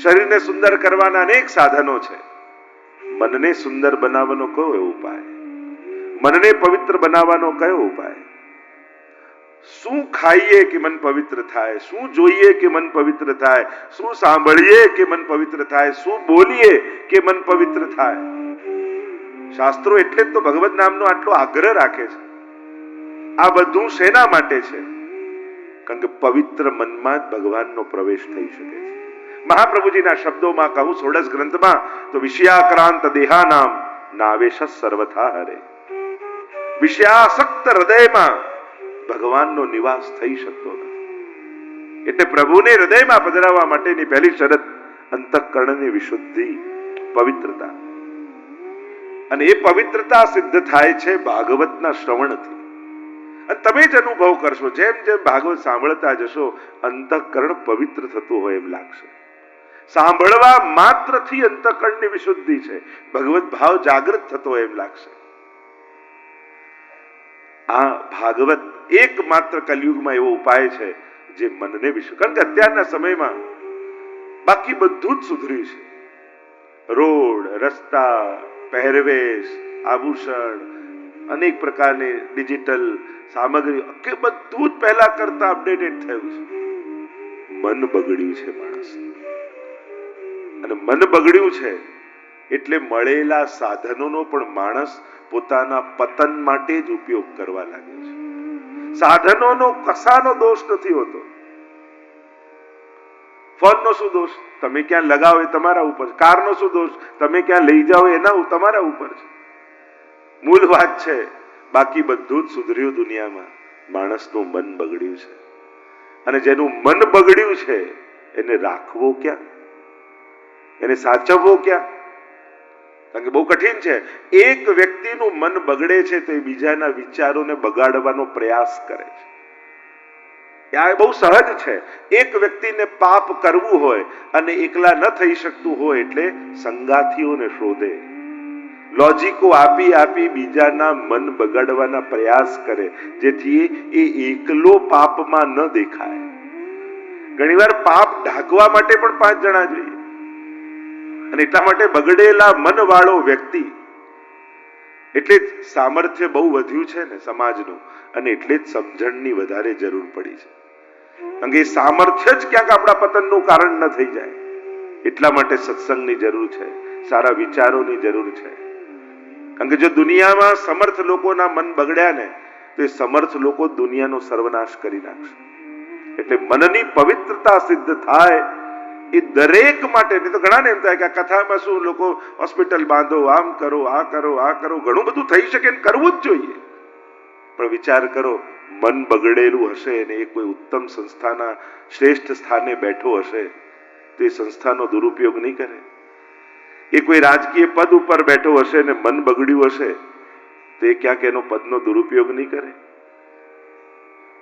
શરીરને સુંદર કરવાના અનેક સાધનો છે. મનને સુંદર બનાવવાનો કયો ઉપાય? મનને પવિત્ર બનાવવાનો કયો ઉપાય? શું ખાઈએ કે મન પવિત્ર થાય? શું જોઈએ કે મન પવિત્ર થાય? શું સાંભળીએ કે મન પવિત્ર થાય? શું બોલીએ કે મન પવિત્ર થાય? શાસ્ત્રો એટલે જ તો ભગવત નામનો આટલો આગ્રહ રાખે છે. આ બધું શેના માટે છે? કારણ કે પવિત્ર મનમાં જ ભગવાનનો પ્રવેશ થઈ શકે છે. મહાપ્રભુજીના શબ્દોમાં કહું, ષોડશ ગ્રંથમાં તો વિષયાક્રાંત દેહાનામ નાવેશ સર્વથા હરે. વિષયાસક્ત હૃદયમાં ભગવાનનો નિવાસ થઈ શકતો નથી. એટલે પ્રભુને હૃદયમાં પધરાવવા માટેની પહેલી શરત અંતઃકરણની વિશુદ્ધિ, પવિત્રતા. અને એ પવિત્રતા સિદ્ધ થાય છે ભાગવતના શ્રવણથી. અને તમે જ અનુભવ કરશો, જેમ જેમ ભાગવત સાંભળતા જશો અંતઃકરણ પવિત્ર થતું હોય એમ લાગશે. સાંભળવા માત્રથી અંતઃકરણની વિશુદ્ધિ છે, ભગવત ભાવ જાગૃત થતો હોય એમ લાગશે. આ ભાગવત એકમાત્ર કલયુગમાં એવો ઉપાય છે જે મનને વિશુદ્ધ. કારણ કે અત્યારના સમયમાં બાકી બધું જ સુધર્યું છે. રોડ, રસ્તા, પહેરવેશ, આભૂષણ, અનેક પ્રકારની ડિજિટલ સામગ્રી, કે બધું જ પહેલા કરતા અપડેટેડ થયું છે. મન બગડ્યું છે માણસ. અને મન બગડ્યું છે એટલે મળેલા સાધનોનો પણ માણસ પોતાના પતન માટે જ ઉપયોગ કરવા લાગ્યો છે. સાધનોનો કશાનો દોષ નથી હોતો. ફોનનો શું દોષ? તમે ક્યાં લગાવો એ તમારા ઉપર છે. કારનો શું દોષ? તમે ક્યાં લઈ જાઓ એના તમારા ઉપર છે. મૂળ વાત છે બાકી બધું જ સુધર્યું દુનિયામાં, માણસનું મન બગડ્યું છે. અને જેનું મન બગડ્યું છે એને રાખવો ક્યાં? એને સાચવવો ક્યાં? કારણ કે બહુ કઠિન છે. એક વ્યક્તિનું મન બગડે છે તો એ બીજાના વિચારોને બગાડવાનો પ્રયાસ કરે છે. આ બહુ સહજ છે. એક વ્યક્તિને પાપ કરવું હોય અને એકલા ન થઈ શકતું હોય એટલે સંગાથીઓને શોધે, લોજિકો આપી આપી બીજાના મન બગાડવાના પ્રયાસ કરે, જેથી એ એકલો પાપમાં ન દેખાય. ઘણીવાર પાપ ઢાંકવા માટે પણ 5 જણા જોઈએ. અને એટલા માટે બગડેલા મન વાળો વ્યક્તિ, એટલે જ સામર્થ્ય બહુ વધ્યું છે ને સમાજનું, અને એટલે જ સમજણની વધારે જરૂર પડી છે. કારણ કે સામર્થ્ય જ ક્યાંક આપણા પતનનું કારણ ન થઈ જાય. એટલા માટે સત્સંગની જરૂર છે, સારા વિચારોની જરૂર છે. કારણ કે જો દુનિયામાં સમર્થ લોકોના મન બગડ્યા ને તો એ સમર્થ લોકો દુનિયાનો સર્વનાશ કરી નાખશે. એટલે મનની પવિત્રતા સિદ્ધ થાય એ દરેક માટે. નહીં તો ઘણાને એમ થાય કે આ કથામાં શું, લોકો હોસ્પિટલ બાંધો, આમ કરો, આ કરો, આ કરો, ઘણું બધું થઈ શકે ને કરવું જ જોઈએ. પણ વિચાર કરો, મન બગડેલું હશે ને એ કોઈ ઉત્તમ સંસ્થાના શ્રેષ્ઠ સ્થાને બેઠો હશે તો એ સંસ્થાનો દુરુપયોગ નહીં કરે. એ કોઈ રાજકીય પદ ઉપર બેઠો હશે ને મન બગડ્યું હશે તો એ ક્યાંક એનો પદનો દુરુપયોગ નહીં કરે.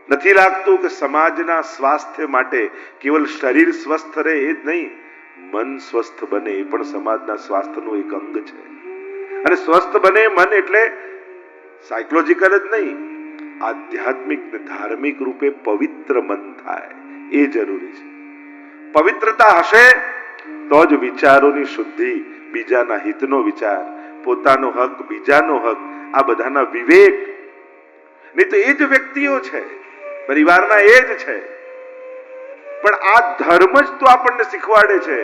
નથી લાગતું કે સમાજના સ્વાસ્થ્ય માટે કેવલ શરીર સ્વસ્થ રહે એ જ નહીં, મન સ્વસ્થ બને એ પણ સમાજના સ્વાસ્થ્યનું એક અંગ છે. અને સ્વસ્થ બને મન એટલે સાયકોલોજીકલ જ નહીં, આધ્યાત્મિક ને ધાર્મિક રૂપે પવિત્ર મન થાય એ જરૂરી છે. પવિત્રતા હશે તો જ વિચારોની શુદ્ધિ, બીજાના હિતનો વિચાર, પોતાનો હક, બીજાનો હક, આ બધાના વિવેક. નહીં તો એ જ વ્યક્તિઓ છે, પરિવારના એ જ છે. પણ આ ધર્મ જ તો આપણને શીખવાડે છે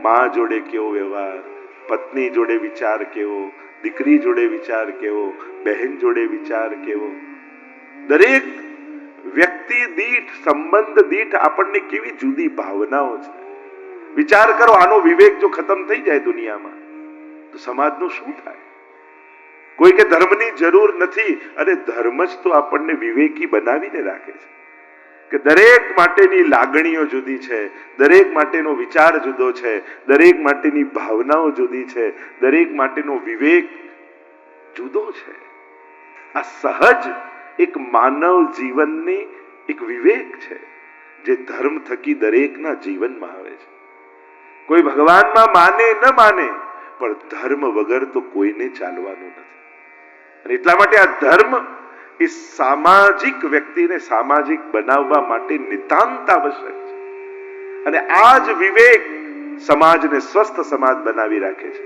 માં જોડે કેવો વ્યવહાર, પત્ની જોડે વિચાર કેવો, દીકરી જોડે વિચાર કેવો, બહેન જોડે વિચાર કેવો. દરેક વ્યક્તિ દીઠ, સંબંધ દીઠ આપણને કેવી જુદી ભાવનાઓ છે. વિચાર કરો, આનો વિવેક જો ખતમ થઈ જાય દુનિયામાં તો સમાજનું શું થાય? કોઈ કે ધર્મની જરૂર નથી, અને ધર્મ જ તો આપણને વિવેકી બનાવીને રાખે છે કે દરેક માટેની લાગણીઓ જુદી છે, દરેક માટેનો વિચાર જુદો છે, દરેક માટેની ભાવનાઓ જુદી છે, દરેક માટેનો વિવેક જુદો છે. આ સહજ એક માનવ જીવનની એક વિવેક છે જે ધર્મ થકી દરેકના જીવનમાં આવે છે. કોઈ ભગવાનમાં માને ન માને, પણ ધર્મ વગર તો કોઈને ચાલવાનું નથી. અને એટલા માટે આ ધર્મ એ સામાજિક વ્યક્તિને સામાજિક બનાવવા માટે નિતાંત આવશ્યક છે. અને આ જ વિવેક સમાજને સ્વસ્થ સમાજ બનાવી રાખે છે.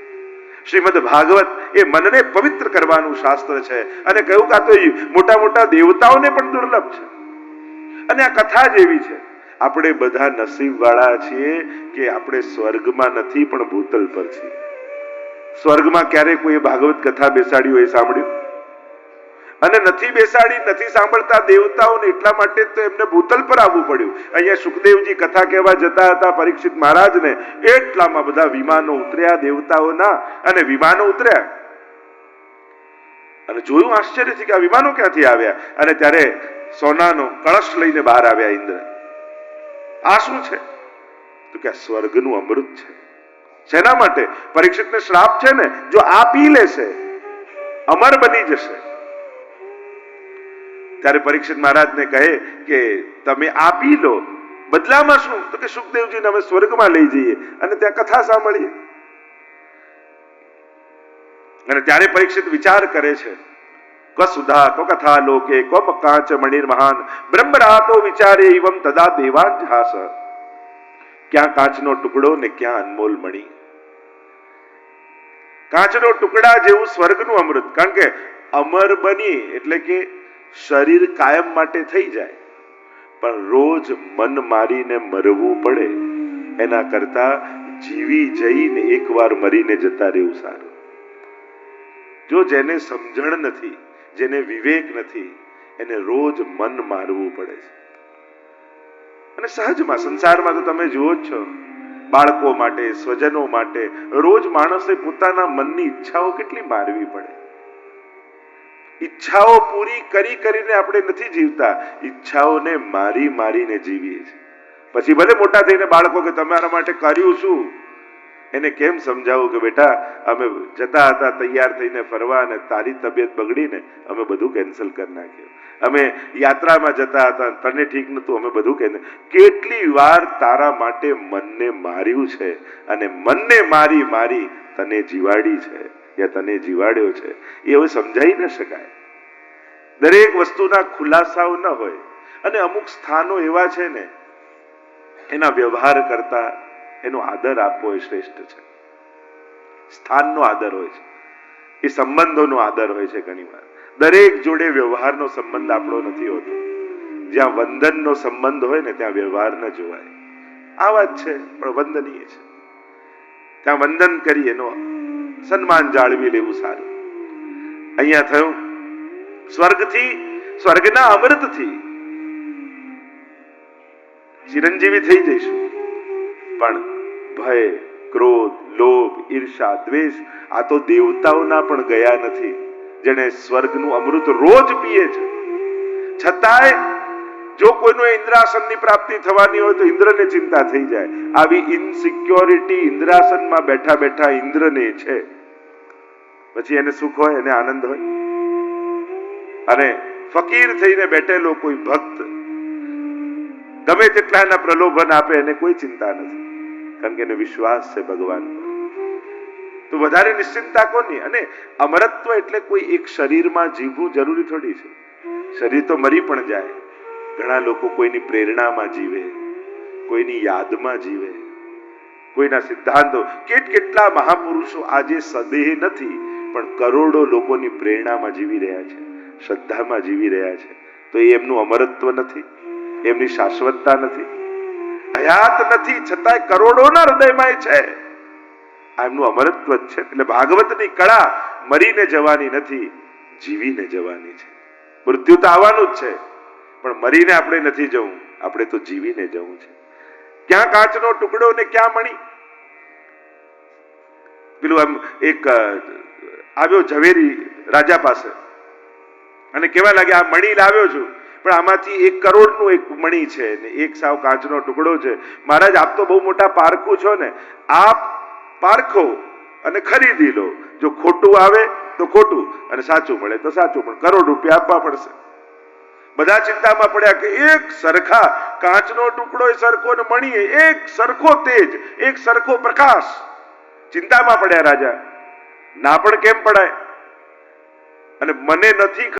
શ્રીમદ ભાગવત એ મનને પવિત્ર કરવાનું શાસ્ત્ર છે અને કહ્યું કે આ તો મોટા મોટા દેવતાઓને પણ દુર્લભ છે. અને આ કથા જ એવી છે. આપણે બધા નસીબવાળા છીએ કે આપણે સ્વર્ગમાં નથી પણ ભૂતલ પર છીએ. સ્વર્ગમાં ક્યારે કોઈ ભાગવત કથા બેસાડી હોય સાંભળ્યું? અને નથી બેસાડી, નથી સાંભળતા દેવતાઓને, એટલા માટે તો એમને ભૂતલ પર આવવું પડ્યું. અહીંયા સુખદેવજી કથા કહેવા જતા હતા પરીક્ષિત મહારાજને, એટલામાં બધા વિમાનો ઉતર્યા દેવતાઓના, અને વિમાનો ઉતર્યા અને જોયું આશ્ચર્યથી કે આ વિમાનો ક્યાંથી આવ્યા. અને ત્યારે સોનાનો કળશ લઈને બહાર આવ્યા ઇન્દ્ર. આ શું છે? તો કે આ સ્વર્ગનું અમૃત છે. શેના માટે? પરીક્ષિતને શ્રાપ છે ને, જો આ પી લેશે અમર બની જશે. ત્યારે પરીક્ષિત મહારાજને કહે કે તમે આ પી લો, બદલામાં શું? તો કે સુખદેવજીને અમે સ્વર્ગમાં લઈ જઈએ અને ત્યાં કથા સાંભળીએ. અને ત્યારે પરીક્ષિત વિચાર કરે છે, ક સુધા કો કથા લોકે કો કાંચ મણિર મહાન બ્રહ્મરાતો વિચારે એવમ તદા દેવાન જાસ. ક્યાં કાચનો ટુકડો ને ક્યાં અનમોલ મણી. કાચનો ટુકડા જેવું સ્વર્ગનું અમૃત. કારણ કે અમર બની એટલે કે શરીર કાયમ માટે થઈ જાય, પણ રોજ મન મારીને મરવું પડે એના કરતા જીવી જઈને એકવાર મરીને જતા રહેવું સારું. જો જેને સમજણ નથી, જેને વિવેક નથી, એને રોજ મન મારવું પડે છે. અને સહજમાં સંસારમાં તો તમે જુઓ જ છો, બાળકો માટે, સ્વજનો માટે રોજ માણસે પોતાના મનની ઈચ્છાઓ કેટલી મારવી પડે. ઈચ્છાઓ પૂરી કરી કરીને આપણે નથી જીવતા, ઈચ્છાઓને મારી મારીને જીવીએ છીએ. પછી ભલે મોટા થઈને બાળકો કે તમારા માટે કર્યું શું, એને કેમ સમજાવું કે બેટા અમે જતા હતા તૈયાર થઈને ફરવા અને તારી તબિયત બગડીને અમે બધું કેન્સલ કરી નાખ્યું. અમે યાત્રામાં જતા હતા, તને ઠીક નતું, અમે બધું કેન્સલ. કેટલી વાર તારા માટે મનને માર્યું છે અને મનને મારી મારી તને જીવાડી છે યા તને જીવાડ્યો છે, એ હવે સમજાઈ ન શકાય. દરેક વસ્તુના ખુલાસાઓ ન હોય. અને અમુક સ્થાનો એવા છે ને, એના વ્યવહાર કરતા એનો આદર આપવો એ શ્રેષ્ઠ છે. સ્થાનનો આદર હોય છે, એ સંબંધોનો આદર હોય છે. ઘણી વાર દરેક જોડે વ્યવહારનો સંબંધ આપણો નથી હોતો. જ્યાં વંદનનો સંબંધ હોય ને ત્યાં વ્યવહાર ન જોવાય. આ વાત છે, પણ વંદનીય છે. ત્યાં વંદન કરી એનો સન્માન જાળવી લેવું સારું. અહીંયા થયું સ્વર્ગથી, સ્વર્ગના અમૃતથી ચિરંજીવી થઈ જઈશું, પણ ભય, ક્રોધ, લોભ, ઈર્ષા, દ્વેષ આ તો દેવતાઓના પણ ગયા નથી, જેને સ્વર્ગનું અમૃત રોજ પીએ છે. છતાંય જો કોઈનો ઇન્દ્રાસનની પ્રાપ્તિ થવાની હોય તો ઇન્દ્રને ચિંતા થઈ જાય. આવી ઇનસિક્યોરિટી ઇન્દ્રાસનમાં બેઠા બેઠા ઇન્દ્રને છે. પછી એને સુખ હોય, એને આનંદ હોય. અને ફકીર થઈને બેઠેલો કોઈ ભક્ત ગમે તેટલા એના પ્રલોભન આપે એને કોઈ ચિંતા નથી, કારણ કે એને વિશ્વાસ છે ભગવાન પર. તો વધારે નિશ્ચિંતા કોની? અને અમરત્વ એટલે કોઈ એક શરીરમાં જીવવું જરૂરી થોડી છે. શરીર તો મરી પણ જાય. ઘણા લોકો કોઈની પ્રેરણામાં જીવે, કોઈની યાદમાં જીવે, કોઈના સિદ્ધાંતો. કેટલા મહાપુરુષો આજે સદેહ નથી પણ કરોડો લોકોની પ્રેરણામાં જીવી રહ્યા છે, શ્રદ્ધામાં જીવી રહ્યા છે. તો એ એમનું અમરત્વ નથી, એમની શાશ્વતતા નથી. હયાત નથી છતાંય કરોડોના હૃદયમાં છે. આ એમનું અમરત્વ જ છે. એટલે ભાગવતની કળા મરીને જવાની નથી, જીવીને જવાની છે. મૃત્યુ તો આવવાનું જ છે, પણ મરીને આપણે નથી જવું, આપણે તો જીવીને જવું છે. ક્યાં કાચનો ટુકડો ને ક્યાં મણી. પેલું આમ એક આવ્યો ઝવેરી રાજા પાસે અને કેવા લાગે આ મણી લાવ્યો છું, પણ આમાંથી 1 કરોડનું એક મણી છે ને એક સાવ કાચનો ટુકડો છે. મહારાજ આપ તો બહુ મોટા પારખું છો ને, આપ પારખો અને ખરીદી લો. જો ખોટું આવે તો ખોટું અને સાચું મળે તો સાચું, પણ કરોડ રૂપિયા આપવા પડશે. બધા ચિંતામાં પડ્યા કે એક સરખા કાચનો ટુકડો સરખો ને મણી એક સરખો તેજ, એક સરખો પ્રકાશ. ચિંતામાં પડ્યા રાજા. ના પણ કેમ પડાય? અને મને નથી